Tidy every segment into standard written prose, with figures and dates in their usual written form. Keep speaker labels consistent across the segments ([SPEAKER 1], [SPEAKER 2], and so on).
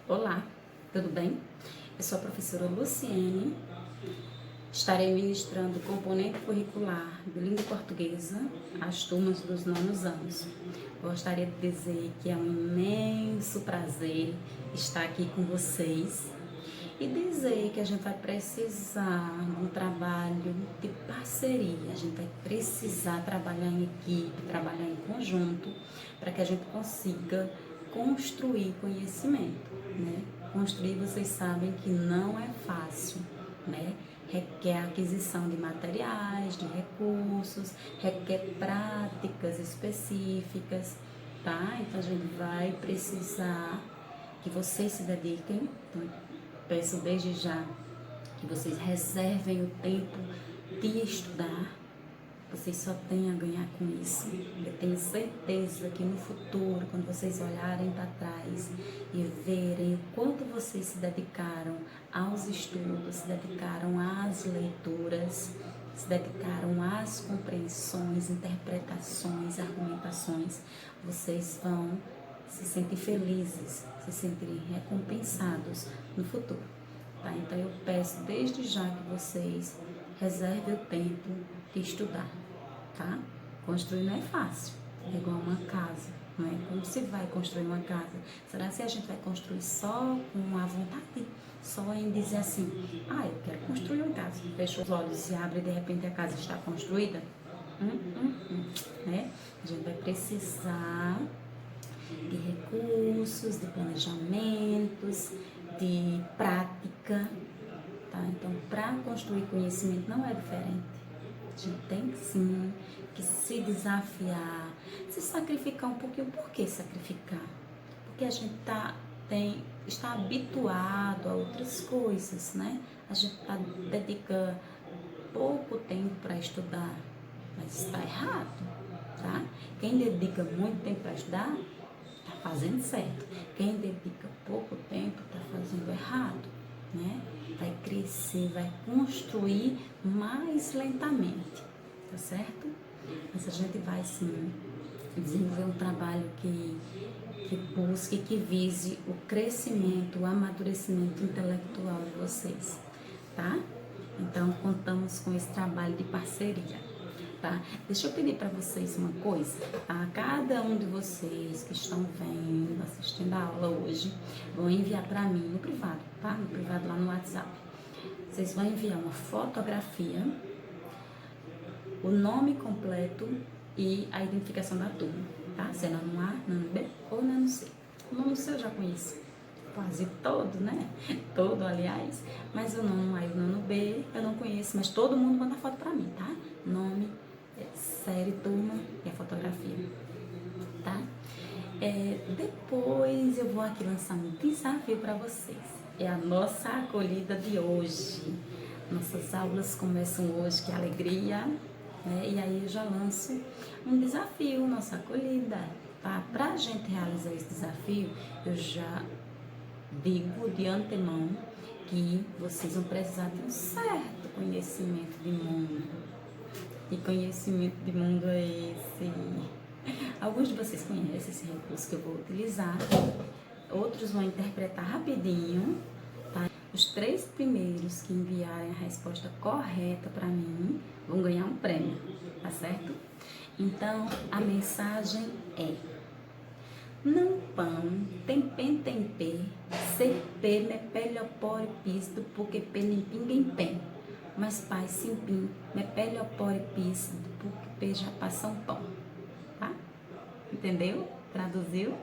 [SPEAKER 1] Olá, tudo bem? Eu sou a professora Luciene. Estarei ministrando o componente curricular de língua portuguesa às turmas dos nonos anos. Gostaria de dizer que é um imenso prazer estar aqui com vocês e dizer que a gente vai precisar de um trabalho de parceria, a gente vai precisar trabalhar em equipe, trabalhar em conjunto, para que a gente consiga construir conhecimento, né? Construir, vocês sabem que não é fácil, né? Requer aquisição de materiais, de recursos, requer práticas específicas, tá? Então a gente vai precisar que vocês se dediquem. Então, peço desde já que vocês reservem o tempo de estudar. Vocês só têm a ganhar com isso. Eu tenho certeza que no futuro, quando vocês olharem para trás e verem o quanto vocês se dedicaram aos estudos, se dedicaram às leituras, se dedicaram às compreensões, interpretações, argumentações, vocês vão se sentir felizes, se sentirem recompensados no futuro. Tá? Então eu peço desde já que vocês reservem o tempo de estudar, tá? Construir não é fácil, é igual uma casa, não é? Como se vai construir uma casa? Será que a gente vai construir só com a vontade? Só em dizer assim, eu quero construir uma casa. Fecha os olhos e abre e de repente a casa está construída? Né? A gente vai precisar de recursos, de planejamentos, de prática, tá? Então, para construir conhecimento não é diferente. A gente tem sim que se desafiar, se sacrificar um pouquinho. Por que sacrificar? Porque a gente está habituado a outras coisas, né? A gente dedica pouco tempo para estudar, mas está errado, tá? Quem dedica muito tempo para estudar, está fazendo certo. Quem dedica pouco tempo, está fazendo errado, né? Vai crescer, vai construir mais lentamente, tá certo? Mas a gente vai sim desenvolver um trabalho que busque, que vise o crescimento, o amadurecimento intelectual de vocês, tá? Então contamos com esse trabalho de parceria, tá? Deixa eu pedir para vocês uma coisa, tá? Cada um de vocês que estão vendo, assistindo a aula hoje, vão enviar para mim no privado, tá? No privado lá no WhatsApp. Vocês vão enviar uma fotografia, o nome completo e a identificação da turma, tá? Se é nano A, nano B ou nano C. O nome C eu já conheço quase todo, né? Todo, aliás. Mas o nome A e o nano B eu não conheço, mas todo mundo manda foto pra mim, tá? Nome, série, turma e a fotografia, tá? Depois eu vou aqui lançar um desafio para vocês. É a nossa acolhida de hoje. Nossas aulas começam hoje, que alegria, né? E aí eu já lanço um desafio, nossa acolhida, tá? Pra gente realizar esse desafio, eu já digo de antemão que vocês vão precisar de um certo conhecimento de mundo. Que conhecimento de mundo é esse? Alguns de vocês conhecem esse recurso que eu vou utilizar, outros vão interpretar rapidinho, tá? Os 3 primeiros que enviarem a resposta correta para mim vão ganhar um prêmio, tá certo? Então, a mensagem é: não pão, tempem tempê, cepê, me pelhopore pisto, porque penipinguem pé. Mas pai simpim, me pelhopore pisto, porque peja passam pão. Tá? Entendeu? Traduziu?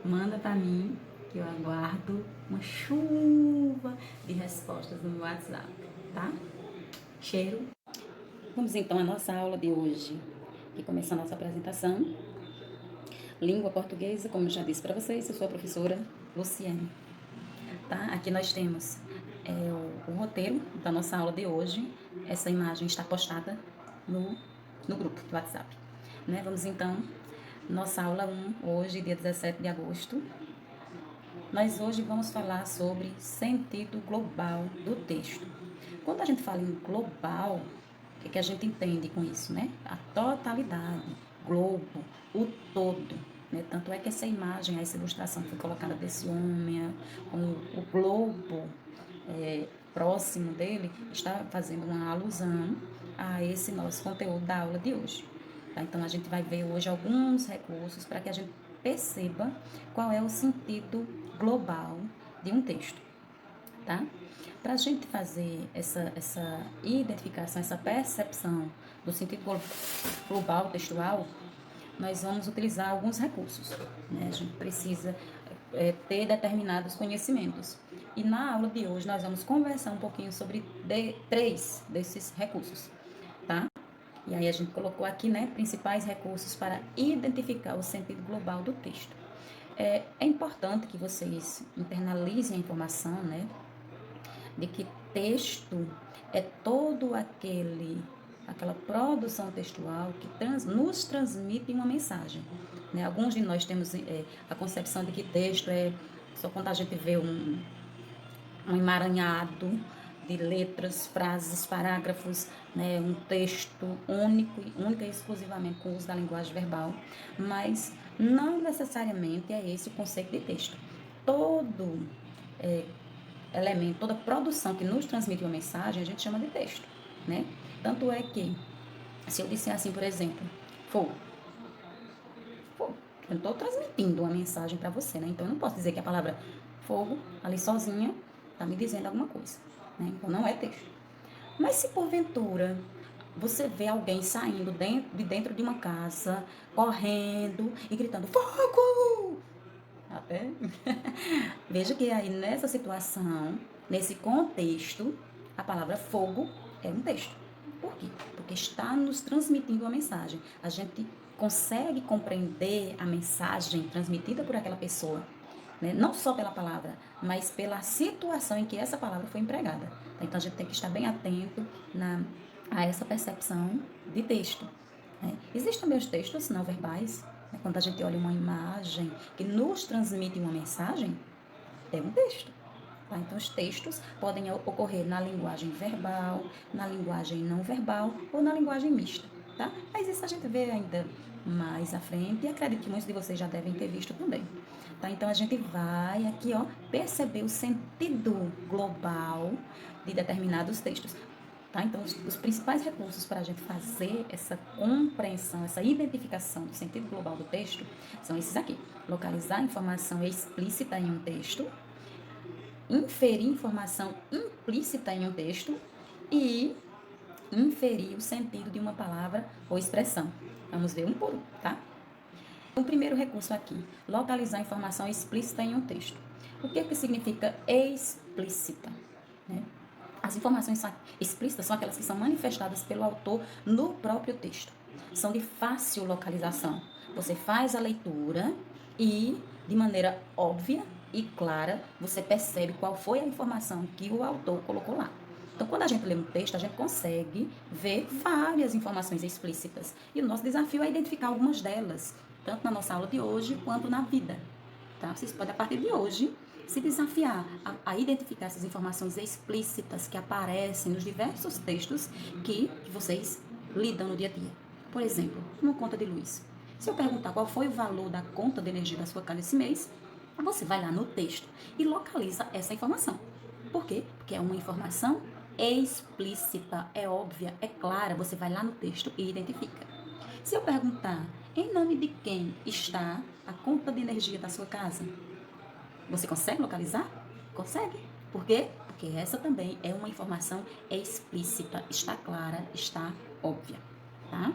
[SPEAKER 1] Manda pra mim que eu aguardo uma chuva de respostas no meu WhatsApp, tá? Cheiro. Vamos então à nossa aula de hoje, que começa a nossa apresentação. Língua portuguesa, como eu já disse para vocês, eu sou a professora Luciene. Tá? Aqui nós temos o roteiro da nossa aula de hoje. Essa imagem está postada no grupo do WhatsApp. Né? Vamos então, nossa aula 1, hoje, dia 17 de agosto. Nós hoje vamos falar sobre sentido global do texto. Quando a gente fala em global, o que a gente entende com isso, né? A totalidade, globo, o todo, né? Tanto é que essa imagem, essa ilustração que foi colocada desse homem, com o globo próximo dele, está fazendo uma alusão a esse nosso conteúdo da aula de hoje. Tá? Então, a gente vai ver hoje alguns recursos para que a gente perceba qual é o sentido global de um texto. Tá? Para a gente fazer essa identificação, essa percepção do sentido global textual, nós vamos utilizar alguns recursos. Né? A gente precisa ter determinados conhecimentos. E na aula de hoje nós vamos conversar um pouquinho sobre 3 desses recursos. Tá? E aí a gente colocou aqui, né, principais recursos para identificar o sentido global do texto. É importante que vocês internalizem a informação, né, de que texto é todo aquela produção textual que nos transmite uma mensagem. Né? Alguns de nós temos a concepção de que texto é só quando a gente vê um emaranhado de letras, frases, parágrafos, né? Um texto única e exclusivamente com o uso da linguagem verbal, mas não necessariamente é esse o conceito de texto. Todo elemento, toda produção que nos transmite uma mensagem, a gente chama de texto, né? Tanto é que, se eu disser assim, por exemplo, fogo, eu não estou transmitindo uma mensagem para você, né? Então, eu não posso dizer que a palavra fogo, ali sozinha, está me dizendo alguma coisa, né? Então, não é texto. Mas se porventura você vê alguém saindo de dentro de uma casa, correndo e gritando, fogo! Até. Veja que aí nessa situação, nesse contexto, a palavra fogo é um texto. Por quê? Porque está nos transmitindo uma mensagem. A gente consegue compreender a mensagem transmitida por aquela pessoa, né? Não só pela palavra, mas pela situação em que essa palavra foi empregada. Então a gente tem que estar bem atento a essa percepção de texto. Né? Existem também os textos não verbais. Né? Quando a gente olha uma imagem que nos transmite uma mensagem, é um texto. Tá? Então, os textos podem ocorrer na linguagem verbal, na linguagem não verbal ou na linguagem mista. Tá? Mas isso a gente vê ainda mais à frente e acredito que muitos de vocês já devem ter visto também. Tá? Então, a gente vai aqui perceber o sentido global de determinados textos. Tá? Então, os principais recursos para a gente fazer essa compreensão, essa identificação do sentido global do texto são esses aqui. Localizar informação explícita em um texto, inferir informação implícita em um texto e inferir o sentido de uma palavra ou expressão. Vamos ver um por um, tá? O primeiro recurso aqui, localizar informação explícita em um texto. O que significa explícita? Né? As informações explícitas são aquelas que são manifestadas pelo autor no próprio texto. São de fácil localização. Você faz a leitura e, de maneira óbvia e clara, você percebe qual foi a informação que o autor colocou lá. Então, quando a gente lê um texto, a gente consegue ver várias informações explícitas. E o nosso desafio é identificar algumas delas, tanto na nossa aula de hoje, quanto na vida. Tá? Vocês podem, a partir de hoje, se desafiar a identificar essas informações explícitas que aparecem nos diversos textos que vocês lidam no dia a dia. Por exemplo, uma conta de luz. Se eu perguntar qual foi o valor da conta de energia da sua casa esse mês, você vai lá no texto e localiza essa informação. Por quê? Porque é uma informação explícita, é óbvia, é clara. Você vai lá no texto e identifica. Se eu perguntar em nome de quem está a conta de energia da sua casa, você consegue localizar? Consegue. Por quê? Porque essa também é uma informação explícita, está clara, está óbvia, tá?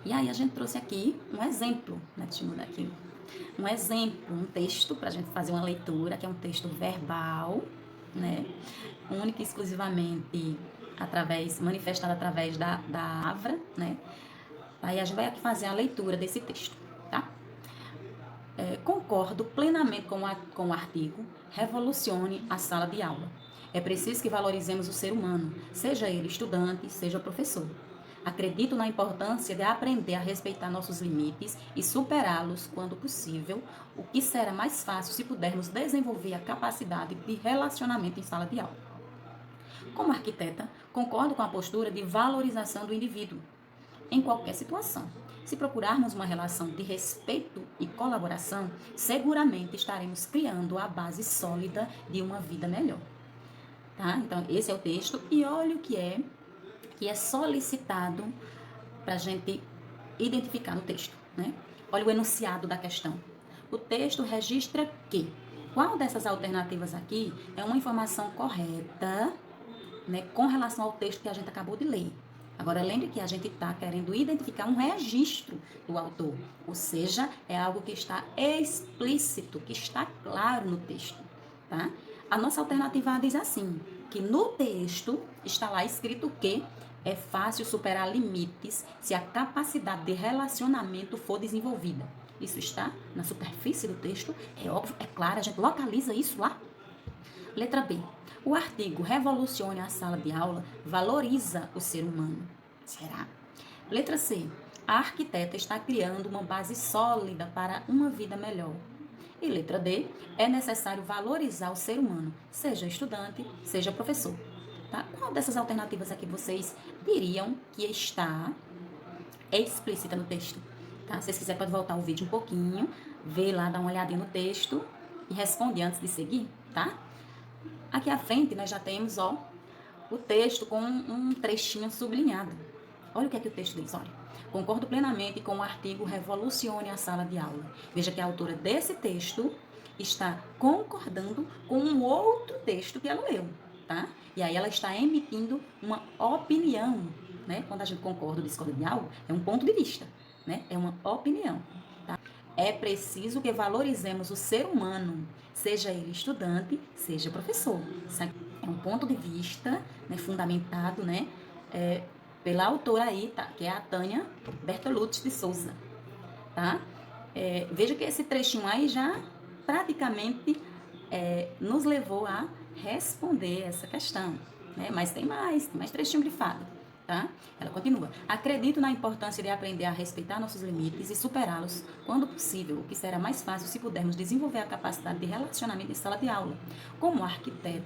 [SPEAKER 1] E aí a gente trouxe aqui um exemplo, né? Deixa eu mudar aqui. Um exemplo, um texto para a gente fazer uma leitura, que é um texto verbal, né? Única e exclusivamente manifestado através da palavra, né? Aí a gente vai aqui fazer a leitura desse texto, tá? Concordo plenamente com o artigo, revolucione a sala de aula. É preciso que valorizemos o ser humano, seja ele estudante, seja professor. Acredito na importância de aprender a respeitar nossos limites e superá-los quando possível, o que será mais fácil se pudermos desenvolver a capacidade de relacionamento em sala de aula. Como arquiteta, concordo com a postura de valorização do indivíduo, em qualquer situação. Se procurarmos uma relação de respeito e colaboração, seguramente estaremos criando a base sólida de uma vida melhor. Tá? Então, esse é o texto. E olha o que é solicitado para a gente identificar no texto, né? Olha o enunciado da questão. O texto registra que qual dessas alternativas aqui é uma informação correta, né, com relação ao texto que a gente acabou de ler. Agora, lembre que a gente está querendo identificar um registro do autor, ou seja, é algo que está explícito, que está claro no texto, tá? A nossa alternativa diz assim, que no texto está lá escrito que é fácil superar limites se a capacidade de relacionamento for desenvolvida. Isso está na superfície do texto, é óbvio, é claro, a gente localiza isso lá. Letra B. O artigo Revolucione a Sala de Aula valoriza o ser humano. Será? Letra C. A arquiteta está criando uma base sólida para uma vida melhor. E letra D. É necessário valorizar o ser humano, seja estudante, seja professor. Tá? Qual dessas alternativas aqui vocês diriam que está explícita no texto? Tá? Se vocês quiserem, pode voltar o vídeo um pouquinho, ver lá, dar uma olhadinha no texto e responde antes de seguir, tá? Aqui à frente nós já temos, ó, o texto com um trechinho sublinhado. Olha o que é que o texto diz, olha. Concordo plenamente com o artigo Revolucione a Sala de Aula. Veja que a autora desse texto está concordando com um outro texto que ela leu, tá? E aí ela está emitindo uma opinião, né? Quando a gente concorda ou discorda de algo, é um ponto de vista, né? É uma opinião, tá? É preciso que valorizemos o ser humano, seja ele estudante, seja professor. Isso aqui é um ponto de vista, né, fundamentado, né, pela autora aí, tá, que é a Tânia Bertolucci de Souza. Tá? Veja que esse trechinho aí já praticamente nos levou a responder essa questão. Né? Mas tem mais trechinho grifado. Tá? Ela continua. Acredito na importância de aprender a respeitar nossos limites e superá-los quando possível, o que será mais fácil se pudermos desenvolver a capacidade de relacionamento em sala de aula. Como arquiteta,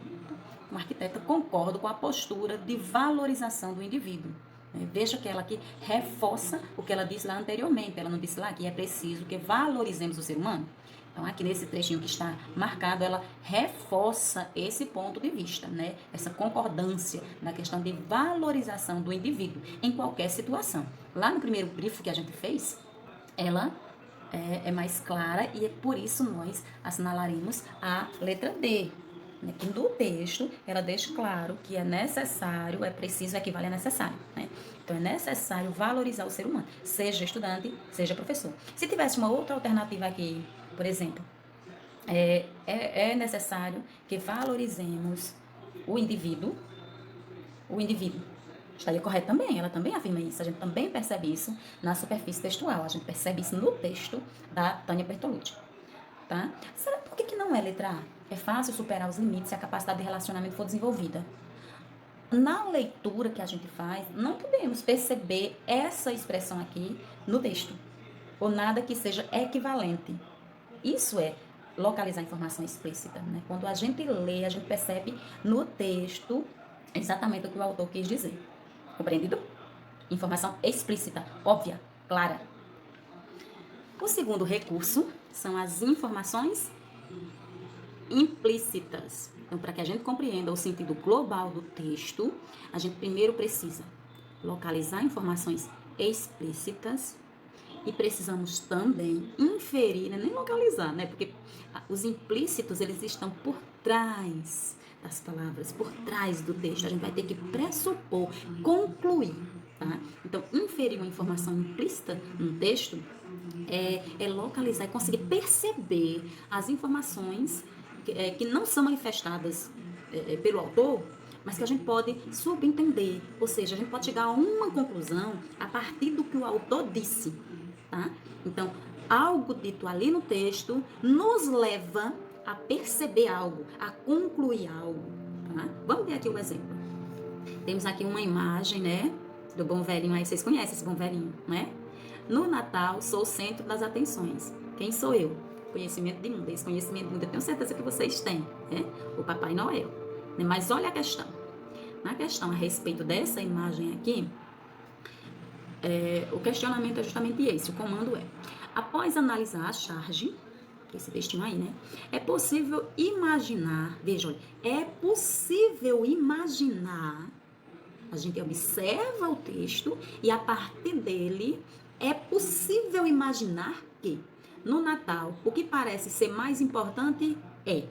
[SPEAKER 1] concordo com a postura de valorização do indivíduo. Veja que ela aqui reforça o que ela disse lá anteriormente. Ela não disse lá que é preciso que valorizemos o ser humano? Então, aqui nesse trechinho que está marcado, ela reforça esse ponto de vista, né? Essa concordância na questão de valorização do indivíduo em qualquer situação. Lá no primeiro briefing que a gente fez, ela é mais clara e é por isso nós assinalaremos a letra D. Né? Que no texto, ela deixa claro que é necessário, é preciso, equivale a necessário, né? Então, é necessário valorizar o ser humano, seja estudante, seja professor. Se tivesse uma outra alternativa aqui, por exemplo, é necessário que valorizemos o indivíduo. Estaria correto também, ela também afirma isso, a gente também percebe isso na superfície textual, a gente percebe isso no texto da Tânia Bertolucci. Tá? Será por que não é letra A? É fácil superar os limites se a capacidade de relacionamento for desenvolvida. Na leitura que a gente faz, não podemos perceber essa expressão aqui no texto, ou nada que seja equivalente. Isso é localizar informação explícita, né? Quando a gente lê, a gente percebe no texto exatamente o que o autor quis dizer. Compreendido? Informação explícita, óbvia, clara. O segundo recurso são as informações implícitas. Então, para que a gente compreenda o sentido global do texto, a gente primeiro precisa localizar informações explícitas e precisamos também inferir, nem localizar, né? Porque os implícitos, eles estão por trás das palavras, por trás do texto. A gente vai ter que pressupor, concluir, tá? Então, inferir uma informação implícita no texto é localizar e conseguir perceber as informações que não são manifestadas pelo autor, mas que a gente pode subentender, ou seja, a gente pode chegar a uma conclusão a partir do que o autor disse, tá? Então, algo dito ali no texto nos leva a perceber algo, a concluir algo, tá? Vamos ver aqui o exemplo. Temos aqui uma imagem, né, do bom velhinho, aí vocês conhecem esse bom velhinho, né? No Natal, sou o centro das atenções. Quem sou eu? Conhecimento de mundo. Esse conhecimento de mundo eu tenho certeza que vocês têm, né? O Papai Noel. Mas olha a questão. Na questão a respeito dessa imagem aqui, O questionamento é justamente esse, o comando é: após analisar a charge, esse textinho aí, né? É possível imaginar, veja, olha, é possível imaginar, a gente observa o texto e a partir dele é possível imaginar que no Natal o que parece ser mais importante é: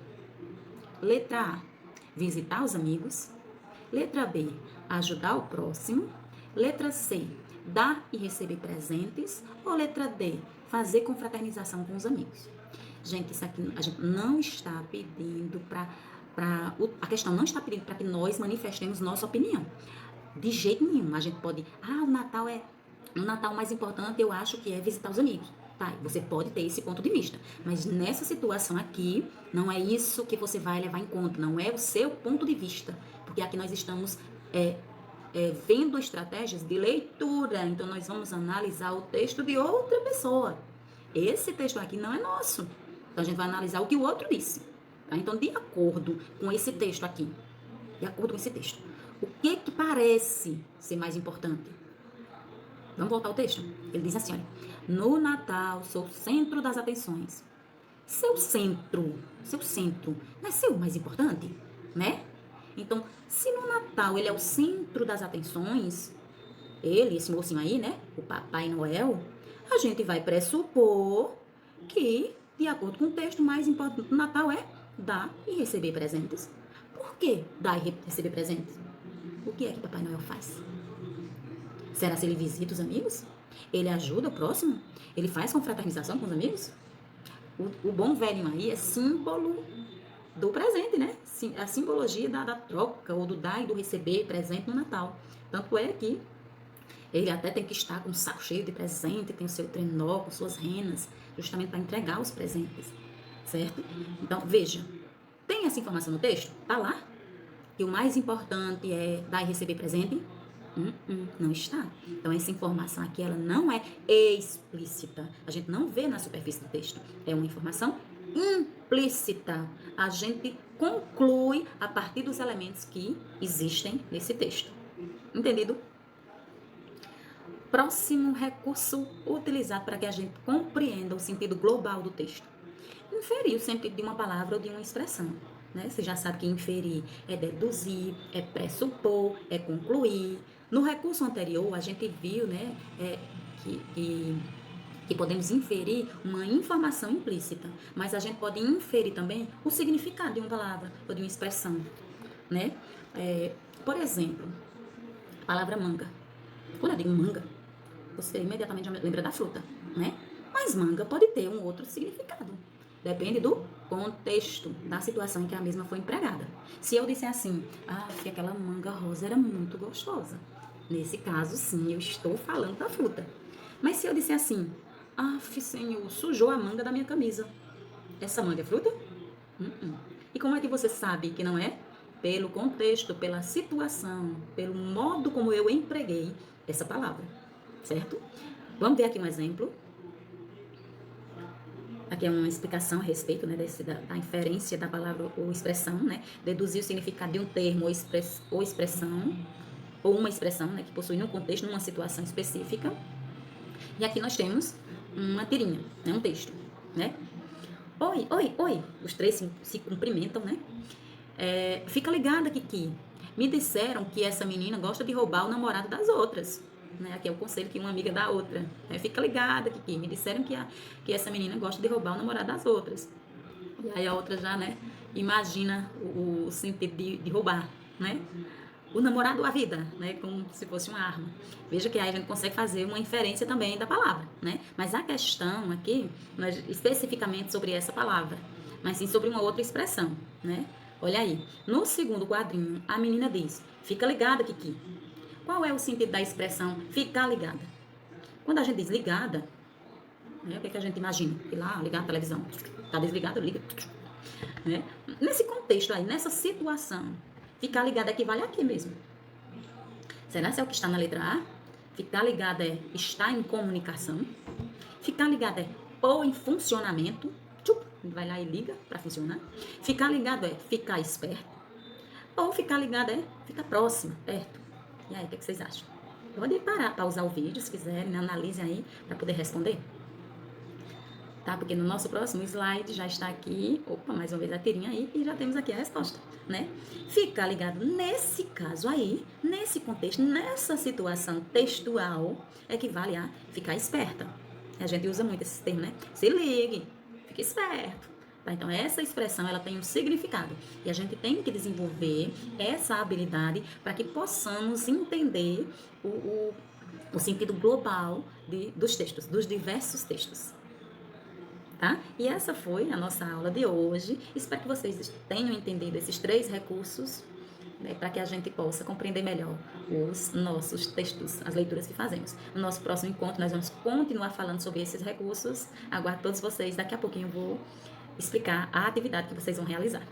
[SPEAKER 1] letra A, visitar os amigos; letra B, ajudar o próximo; letra C, dar e receber presentes; ou letra D, fazer confraternização com os amigos. Gente, isso aqui a gente não está pedindo a questão não está pedindo para que nós manifestemos nossa opinião. De jeito nenhum. A gente pode, o Natal mais importante eu acho que é visitar os amigos. Tá, você pode ter esse ponto de vista, mas nessa situação aqui, não é isso que você vai levar em conta, não é o seu ponto de vista, porque aqui nós estamos vendo estratégias de leitura, então nós vamos analisar o texto de outra pessoa. Esse texto aqui não é nosso, então a gente vai analisar o que o outro disse. Tá? Então, de acordo com esse texto aqui, o que parece ser mais importante? Vamos voltar ao texto? Ele diz assim, olha: no Natal sou o centro das atenções. Seu centro não é seu mais importante, né? Então, se no Natal ele é o centro das atenções, esse mocinho aí, né, o Papai Noel, a gente vai pressupor que, de acordo com o texto, o mais importante no Natal é dar e receber presentes. Por que dar e receber presentes? O que é que Papai Noel faz? Será se ele visita os amigos? Ele ajuda o próximo? Ele faz confraternização com os amigos? O bom velho aí é símbolo do presente, né? A simbologia da troca, ou do dar e do receber presente no Natal. Tanto é que ele até tem que estar com um saco cheio de presente, tem o seu trenó com suas renas, justamente para entregar os presentes, certo? Então, veja, tem essa informação no texto? Tá lá? Que o mais importante é dar e receber presente? Não está. Então, essa informação aqui, ela não é explícita. A gente não vê na superfície do texto. É uma informação implícita. A gente conclui a partir dos elementos que existem nesse texto. Entendido? Próximo recurso utilizado para que a gente compreenda o sentido global do texto: inferir o sentido de uma palavra ou de uma expressão. Né? Você já sabe que inferir é deduzir, é pressupor, é concluir. No recurso anterior, a gente viu, né, que podemos inferir uma informação implícita, mas a gente pode inferir também o significado de uma palavra ou de uma expressão. Né? Por exemplo, a palavra manga. Quando eu digo manga, você imediatamente já lembra da fruta, né? Mas manga pode ter um outro significado. Depende do contexto, da situação em que a mesma foi empregada. Se eu disser assim, que aquela manga rosa era muito gostosa, nesse caso, sim, eu estou falando da fruta. Mas se eu disser assim, senhor, sujou a manga da minha camisa, essa manga é fruta? E como é que você sabe que não é? Pelo contexto, pela situação, pelo modo como eu empreguei essa palavra, certo? Vamos ver aqui um exemplo. Aqui é uma explicação a respeito, né, da inferência da palavra ou expressão, né? Deduzir o significado de um termo ou expressão, ou uma expressão, né, que possui um contexto, numa situação específica. E aqui nós temos uma tirinha, né, um texto, né? Oi, oi, oi. Os três se cumprimentam, né? Fica ligada, Kiki. Me disseram que essa menina gosta de roubar o namorado das outras. Né? Aqui é o conselho que uma amiga dá a outra. Fica ligada, Kiki. Me disseram que essa menina gosta de roubar o namorado das outras. E aí a outra já, né, imagina o sentido de roubar, né? O namorado à vida, né? Como se fosse uma arma. Veja que aí a gente consegue fazer uma inferência também da palavra, né? Mas a questão aqui não é especificamente sobre essa palavra, mas sim sobre uma outra expressão, né? Olha aí, no segundo quadrinho, a menina diz: fica ligada, Kiki. Qual é o sentido da expressão ficar ligada? Quando a gente diz ligada, né, o que a gente imagina? Ir lá, ligar a televisão. Tá desligado, liga. Né? Nesse contexto aí, nessa situação, ficar ligada equivale a quê mesmo? Será que é o que está na letra A? Ficar ligada é estar em comunicação. Ficar ligada é pôr em funcionamento. Vai lá e liga para funcionar. Ficar ligado é ficar esperto. Ou ficar ligado é ficar próximo, perto. E aí, o que vocês acham? Pode parar, pausar o vídeo se quiserem, né? Analisem aí para poder responder. Tá? Porque no nosso próximo slide já está aqui, opa, mais uma vez a tirinha aí, e já temos aqui a resposta, né? Ficar ligado nesse caso aí, nesse contexto, nessa situação textual, equivale a ficar esperta. A gente usa muito esse termo, né? Se ligue, fique esperto. Tá? Então, essa expressão, ela tem um significado. E a gente tem que desenvolver essa habilidade para que possamos entender o sentido global dos textos, dos diversos textos. Tá? E essa foi a nossa aula de hoje. Espero que vocês tenham entendido esses 3 recursos, né, para que a gente possa compreender melhor os nossos textos, as leituras que fazemos. No nosso próximo encontro, nós vamos continuar falando sobre esses recursos. Aguardo todos vocês. Daqui a pouquinho eu vou explicar a atividade que vocês vão realizar.